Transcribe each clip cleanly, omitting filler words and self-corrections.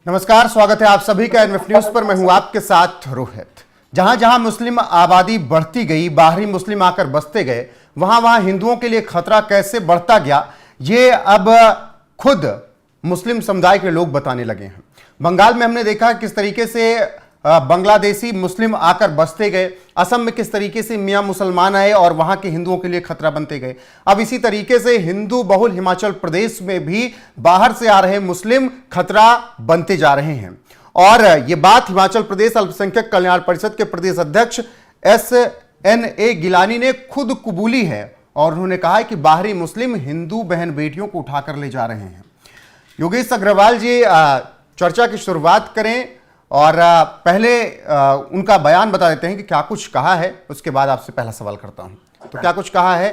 नमस्कार, स्वागत है आप सभी का एनएफ न्यूज पर। मैं हूं आपके साथ रोहित। जहां जहां मुस्लिम आबादी बढ़ती गई, बाहरी मुस्लिम आकर बसते गए, वहां वहां हिंदुओं के लिए खतरा कैसे बढ़ता गया, ये अब खुद मुस्लिम समुदाय के लोग बताने लगे हैं। बंगाल में हमने देखा किस तरीके से बांग्लादेशी मुस्लिम आकर बसते गए, असम में किस तरीके से मियां मुसलमान आए और वहां के हिंदुओं के लिए खतरा बनते गए। अब इसी तरीके से हिंदू बहुल हिमाचल प्रदेश में भी बाहर से आ रहे मुस्लिम खतरा बनते जा रहे हैं। और ये बात हिमाचल प्रदेश अल्पसंख्यक कल्याण परिषद के प्रदेश अध्यक्ष SNA गिलानी ने खुद कबूली है और उन्होंने कहा है कि बाहरी मुस्लिम हिंदू बहन बेटियों को उठाकर ले जा रहे हैं। योगेश अग्रवाल जी चर्चा की शुरुआत करें और पहले उनका बयान बता देते हैं कि क्या कुछ कहा है, उसके बाद आपसे पहला सवाल करता हूं। तो क्या कुछ कहा है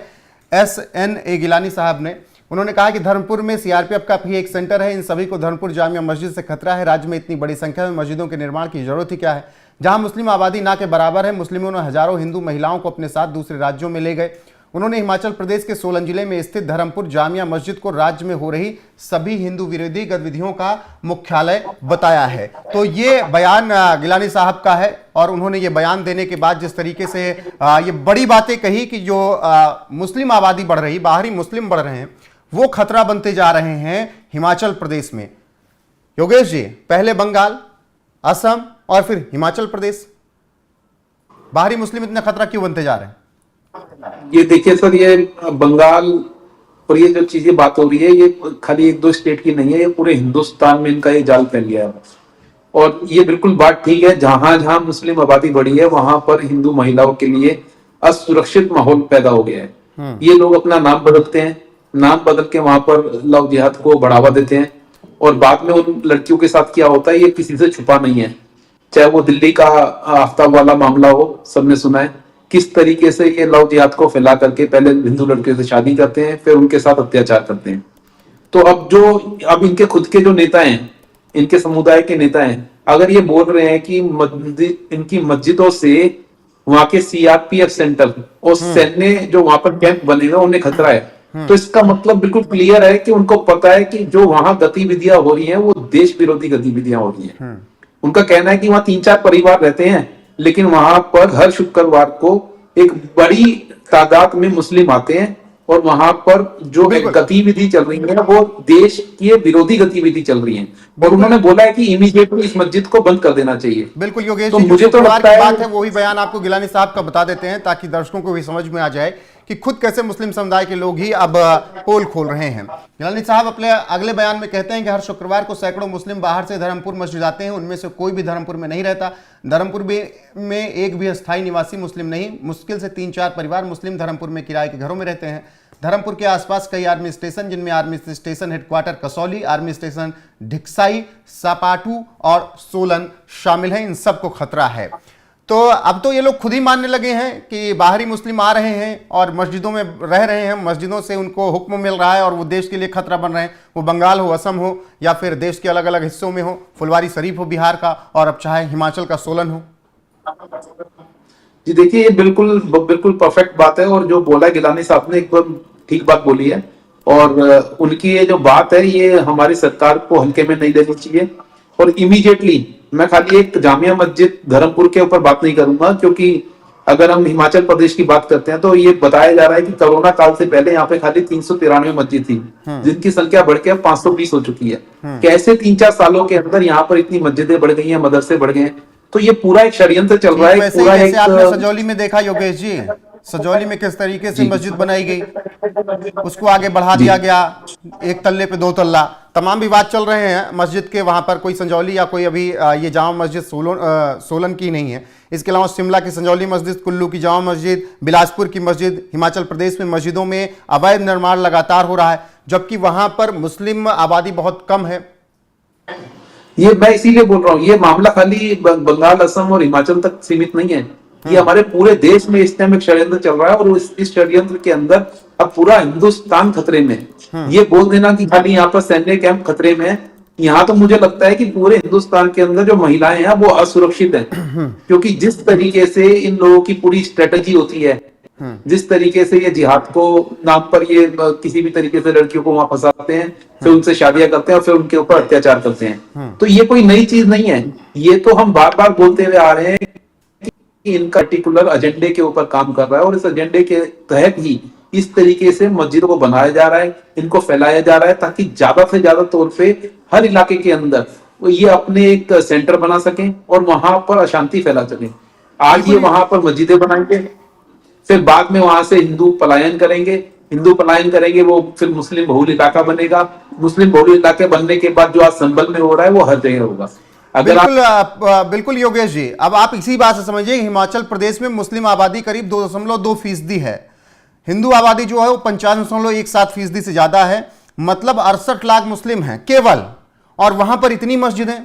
SNA गिलानी साहब ने? उन्होंने कहा कि धर्मपुर में CRPF का भी एक सेंटर है, इन सभी को धर्मपुर जामिया मस्जिद से खतरा है। राज्य में इतनी बड़ी संख्या में मस्जिदों के निर्माण की जरूरत ही क्या है? जहां मुस्लिम आबादी ना के बराबर है, मुस्लिमों ने हजारों हिंदू महिलाओं को अपने साथ दूसरे राज्यों में ले गए। उन्होंने हिमाचल प्रदेश के सोलन जिले में स्थित धर्मपुर जामिया मस्जिद को राज्य में हो रही सभी हिंदू विरोधी गतिविधियों का मुख्यालय बताया है। तो ये बयान गिलानी साहब का है और उन्होंने ये बयान देने के बाद जिस तरीके से ये बड़ी बातें कही कि जो मुस्लिम आबादी बढ़ रही, बाहरी मुस्लिम बढ़ रहे हैं, वो खतरा बनते जा रहे हैं हिमाचल प्रदेश में। योगेश जी, पहले बंगाल, असम और फिर हिमाचल प्रदेश, बाहरी मुस्लिम इतना खतरा क्यों बनते जा रहे हैं? ये देखिए सर, ये बंगाल और ये जो चीजें बात हो रही है, ये खाली एक दो स्टेट की नहीं है, ये पूरे हिंदुस्तान में इनका ये जाल फैल गया है। और ये बिल्कुल बात ठीक है, जहां जहां मुस्लिम आबादी बढ़ी है वहां पर हिंदू महिलाओं के लिए असुरक्षित माहौल पैदा हो गया है। ये लोग अपना नाम बदलते हैं, नाम बदल के वहां पर लव जिहाद को बढ़ावा देते हैं और बाद में उन लड़कियों के साथ क्या होता है ये किसी से छुपा नहीं है। चाहे वो दिल्ली का आफ्ताब वाला मामला हो, सबने सुना है किस तरीके से ये लव जिहाद को फैला करके पहले हिंदू लड़कियों से शादी करते हैं, फिर उनके साथ अत्याचार करते हैं। तो अब इनके खुद के जो नेता हैं, इनके समुदाय के नेता हैं, अगर ये बोल रहे हैं कि इनकी मस्जिदों से वहां के CRPF सेंटर और सैन्य जो वहां पर कैंप बनेगा उन्हें खतरा है, तो इसका मतलब बिल्कुल क्लियर है कि उनको पता है कि जो वहां गतिविधियां हो रही हैं वो देश विरोधी गतिविधियां हो रही हैं। उनका कहना है कि वहां 3-4 परिवार रहते हैं, लेकिन वहां पर हर शुक्रवार को एक बड़ी तादाद में मुस्लिम आते हैं और वहां पर जो गतिविधि चल रही है वो देश की विरोधी गतिविधि चल रही है। और उन्होंने बोला है कि इमीडिएटली इस मस्जिद को बंद कर देना चाहिए। बिल्कुल योगेश, तो मुझे तो लगता है बात है वही बयान आपको गिलानी साहब का बता देते हैं ताकि दर्शकों को भी समझ में आ जाए कि खुद कैसे मुस्लिम समुदाय के लोग ही अब पोल खोल रहे हैं। गिलानी साहब अपने अगले बयान में कहते हैं कि हर शुक्रवार को सैकड़ों मुस्लिम बाहर से धर्मपुर मस्जिद आते हैं, उनमें से कोई भी धर्मपुर में नहीं रहता। धर्मपुर में एक भी अस्थायी निवासी मुस्लिम नहीं, मुश्किल से 3-4 परिवार मुस्लिम धर्मपुर में किराए के घरों में रहते हैं। धर्मपुर के आसपास कई आर्मी स्टेशन, जिनमें army station headquarters Kasauli, army station Dhiksai, Subathu और सोलन शामिल हैं। इन सबको खतरा है। तो अब तो ये लोग खुद ही मानने लगे हैं कि बाहरी मुस्लिम आ रहे हैं और मस्जिदों में रह रहे हैं, मस्जिदों से उनको हुक्म मिल रहा है और वो देश के लिए खतरा बन रहे हैं। वो बंगाल हो, असम हो या फिर देश के अलग अलग हिस्सों में हो, फुलवारी शरीफ हो बिहार का और अब चाहे हिमाचल का सोलन हो। जी देखिए, ये बिल्कुल परफेक्ट बात है और जो बोला गिलानी साहब ने एकदम ठीक बात बोली है। और उनकी ये जो बात है ये हमारी सरकार को हल्के में नहीं लेनी चाहिए। और इमीडिएटली मैं खाली एक जामिया मस्जिद धर्मपुर के ऊपर बात नहीं करूंगा, क्योंकि अगर हम हिमाचल प्रदेश की बात करते हैं तो ये बताया जा रहा है कि कोरोना काल से पहले यहाँ पे खाली 393 मस्जिद थी, जिनकी संख्या बढ़ के 520 हो चुकी है। कैसे 3-4 सालों के अंदर यहाँ पर इतनी मस्जिदें बढ़ गई हैं, मदरसे बढ़ गए हैं? तो ये पूरा एक षड्यंत्र चल रहा है। पूरा एक आपने सजौली में देखा योगेश जी, सजौली में किस तरीके से मस्जिद बनाई गई, उसको आगे बढ़ा दिया गया, 1 तल्ले पे 2 तल्ला। तमाम विवाद चल रहे हैं मस्जिद के। वहां पर कोई संजौली या कोई अभी ये जामा मस्जिद सोलन की नहीं है। इसके अलावा शिमला की संजौली मस्जिद, कुल्लू की जामा मस्जिद, बिलासपुर की मस्जिद, हिमाचल प्रदेश में मस्जिदों में अवैध निर्माण लगातार हो रहा है, जबकि वहां पर मुस्लिम आबादी बहुत कम है। ये मैं इसीलिए बोल रहा हूँ, ये मामला खाली बंगाल, असम और हिमाचल तक सीमित नहीं है। ये हमारे पूरे देश में इस टाइम एक षड्यंत्र चल रहा है और इस षड्यंत्र के अंदर अब पूरा हिंदुस्तान खतरे में है। ये बोल देना कि खाली यहाँ पर सैन्य कैंप खतरे में है, यहाँ तो मुझे लगता है कि पूरे हिंदुस्तान के अंदर जो महिलाएं हैं वो असुरक्षित हैं, क्योंकि जिस तरीके से इन लोगों की पूरी स्ट्रेटेजी होती है जिस तरीके से ये जिहाद को नाम पर ये किसी भी तरीके से लड़कियों को वहां फंसाते हैं, फिर उनसे शादियां करते हैं और फिर उनके ऊपर अत्याचार करते हैं। तो ये कोई नई चीज नहीं है, ये तो हम बार बार बोलते हुए आ रहे हैं कि इनका पर्टिकुलर एजेंडे के ऊपर काम कर रहा है और इस एजेंडे के तहत ही इस तरीके से मस्जिदों को बनाया जा रहा है, इनको फैलाया जा रहा है, ताकि ज्यादा से ज्यादा तौर पे हर इलाके के अंदर ये अपने एक सेंटर बना सकें और वहां पर अशांति फैला सकें। आज ये वहां पर मस्जिदें बनाएंगे, फिर बाद में वहां से हिंदू पलायन करेंगे, वो फिर मुस्लिम बहुल इलाका बनेगा। मुस्लिम बहुल इलाके बनने के बाद जो आज संभल में हो रहा है वो हर जगह होगा। अगर बिल्कुल योगेश जी, अब आप इसी बात से समझिए, हिमाचल प्रदेश में मुस्लिम आबादी करीब 2.2% है, हिंदू आबादी जो है वो 55.17% से ज्यादा है, मतलब 68 लाख मुस्लिम हैं केवल, और वहां पर इतनी मस्जिदें।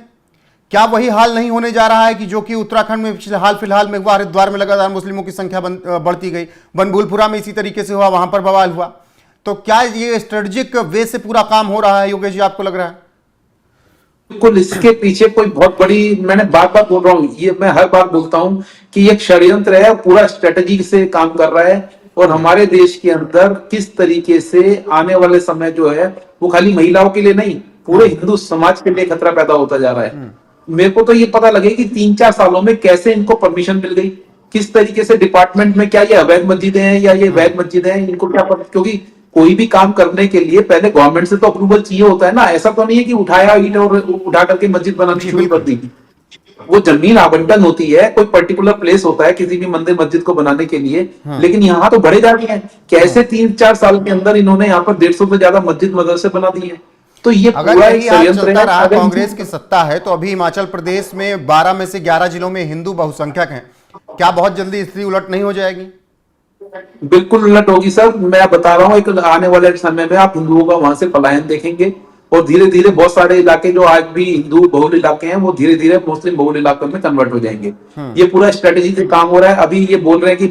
क्या वही हाल नहीं होने जा रहा है कि जो कि उत्तराखंड में हाल फिलहाल में हुआ, हरिद्वार में लगातार मुस्लिमों की संख्या बढ़ती गई, बनभूलपुरा में इसी तरीके से हुआ, वहां पर बवाल हुआ। तो क्या ये स्ट्रेटेजिक वे से पूरा काम हो रहा है योगेश जी, आपको लग रहा है? बिल्कुल, इसके पीछे कोई बहुत बड़ी, मैंने बार बार बोल रहा हूँ, ये मैं हर बार बोलता हूँ कि एक षड्यंत्र है, पूरा स्ट्रेटेजी से काम कर रहा है। और हमारे देश के अंदर किस तरीके से आने वाले समय जो है वो खाली महिलाओं के लिए नहीं, पूरे हिंदू समाज के लिए खतरा पैदा होता जा रहा है। मेरे को तो ये पता लगे कि 3-4 सालों में कैसे इनको परमिशन मिल गई, किस तरीके से डिपार्टमेंट में, क्या ये अवैध मस्जिदें हैं या ये वैध मस्जिदें हैं, इनको क्या पता। क्योंकि कोई भी काम करने के लिए पहले गवर्नमेंट से तो अप्रूवल चाहिए होता है ना, ऐसा तो नहीं है कि उठाया ईंट और उठा करके मस्जिद बनानी शुरू कर दी। वो जमीन आवंटन होती है, कोई पर्टिकुलर प्लेस होता है किसी भी मंदिर मस्जिद को बनाने के लिए, लेकिन यहाँ तो बड़े जा रही है। कैसे 3-4 साल के अंदर इन्होंने यहाँ पर 150 से ज्यादा मस्जिद मदरसे बना दिए हैं। तो ये अगर यही हाल चलता रहा, कांग्रेस की सत्ता है, तो अभी हिमाचल प्रदेश में 12 में से 11 जिलों में हिंदू बहुसंख्यक हैं, क्या बहुत जल्दी स्थिति उलट नहीं हो जाएगी? बिल्कुल उलट होगी सर, मैं बता रहा हूँ। एक आने वाले समय में आप हिंदुओं का वहां से पलायन देखेंगे और धीरे धीरे बहुत सारे इलाके जो आज भी हिंदू बहुल इलाके हैं वो धीरे धीरे मुस्लिम बहुल इलाकों में कन्वर्ट हो जाएंगे। ये पूरा स्ट्रेटेजी से काम हो रहा है। अभी ये बोल रहे हैं कि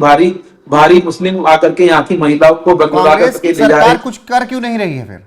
भारी मुस्लिम आकर के यहाँ की महिलाओं को कांग्रेस की सरकार कुछ कर क्यों नहीं रही है? फिर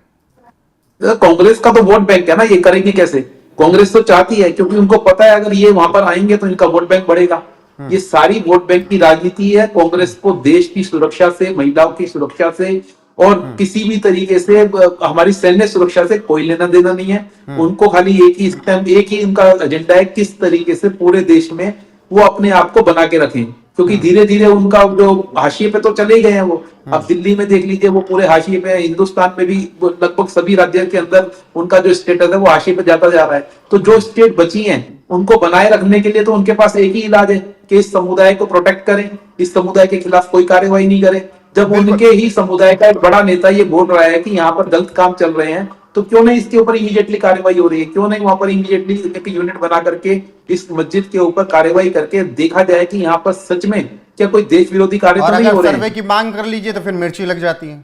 कांग्रेस का तो वोट बैंक है ना, ये करेंगे कैसे? कांग्रेस तो चाहती है, क्योंकि उनको पता है अगर ये वहां पर आएंगे तो इनका वोट बैंक बढ़ेगा। ये सारी वोट बैंक की राजनीति है। कांग्रेस को देश की सुरक्षा से, महिलाओं की सुरक्षा से और किसी भी तरीके से हमारी सैन्य सुरक्षा से कोई लेना देना नहीं है। उनको खाली एक ही उनका एजेंडा है, किस तरीके से पूरे देश में वो अपने आप को बना के रखें। क्योंकि धीरे धीरे उनका जो हाशिए पे तो चले गए हैं वो, अब दिल्ली में देख लीजिए वो पूरे हाशिए पे है। हिंदुस्तान में भी लगभग सभी राज्यों के अंदर उनका जो स्टेटस है वो हाशिए पे जाता जा रहा है। तो जो स्टेट बची हैं उनको बनाए रखने के लिए तो उनके पास एक ही इलाज है कि इस समुदाय को प्रोटेक्ट करें, इस समुदाय के खिलाफ कोई कार्रवाई नहीं करें। जब उनके ही समुदाय का एक बड़ा नेता ये बोल रहा है कि यहाँ पर गलत काम चल रहे हैं, तो क्यों नहीं इसके ऊपर इमीडिएटली कार्रवाई हो रही है? क्यों नहीं वहां पर इमीडिएटली एक यूनिट बना करके इस मस्जिद के ऊपर कार्रवाई करके देखा जाए कि यहाँ पर सच में क्या कोई देश विरोधी कार्य तो नहीं हो रहे हैं? सर्वे की मांग कर लीजिए तो फिर मिर्ची लग जाती है।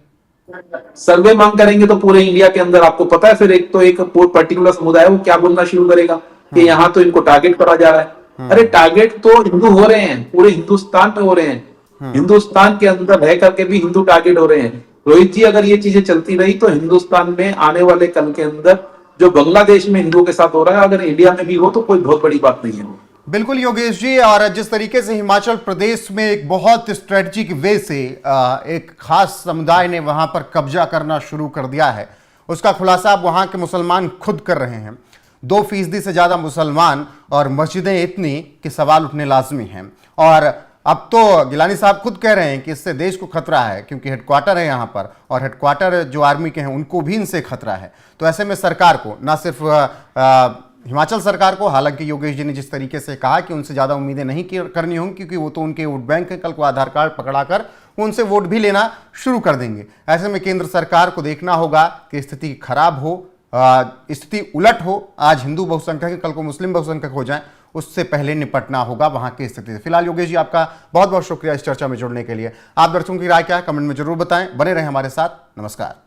सर्वे मांग करेंगे तो पूरे इंडिया के अंदर आपको पता है फिर एक पर्टिकुलर समुदाय वो क्या बोलना शुरू करेगा कि यहाँ तो इनको टारगेट करा जा रहा है। अरे टारगेट तो हिंदू हो रहे हैं, पूरे हिंदुस्तान में हो रहे हैं। हिंदुस्तान के अंदर रह करके भी हिंदू टारगेट हो रहे हैं। रोहित जी, अगर ये चीजें चलती रही तो हिंदुस्तान में आने वाले कल के अंदर जो बांग्लादेश में हिंदुओं के साथ हो रहा है, अगर इंडिया में भी हो तो कोई बहुत बड़ी बात नहीं है। बिल्कुल योगेश जी, और जिस तरीके से हिमाचल प्रदेश में एक बहुत स्ट्रेटजिक वे से एक खास समुदाय ने वहां पर कब्जा करना शुरू कर दिया है, उसका खुलासा अब वहां के मुसलमान खुद कर रहे हैं। 2% से ज्यादा मुसलमान और मस्जिदें इतनी कि सवाल उठने लाजमी हैं। और अब तो गिलानी साहब खुद कह रहे हैं कि इससे देश को खतरा है, क्योंकि हेडक्वार्टर है यहाँ पर और हेडक्वार्टर जो आर्मी के हैं उनको भी इनसे खतरा है। तो ऐसे में सरकार को, ना सिर्फ हिमाचल सरकार को, हालांकि योगेश जी ने जिस तरीके से कहा कि उनसे ज़्यादा उम्मीदें नहीं करनी होंगी क्योंकि वो तो उनके वोट बैंक है, कल को आधार कार्ड पकड़ाकर उनसे वोट भी लेना शुरू कर देंगे। ऐसे में केंद्र सरकार को देखना होगा कि स्थिति खराब हो, स्थिति उलट हो, आज हिंदू बहुसंख्यक कल को मुस्लिम बहुसंख्यक हो जाएं, उससे पहले निपटना होगा वहां की स्थिति से। फिलहाल योगेश जी, आपका बहुत बहुत शुक्रिया इस चर्चा में जुड़ने के लिए। आप दर्शकों की राय क्या है कमेंट में जरूर बताएं। बने रहें हमारे साथ। नमस्कार।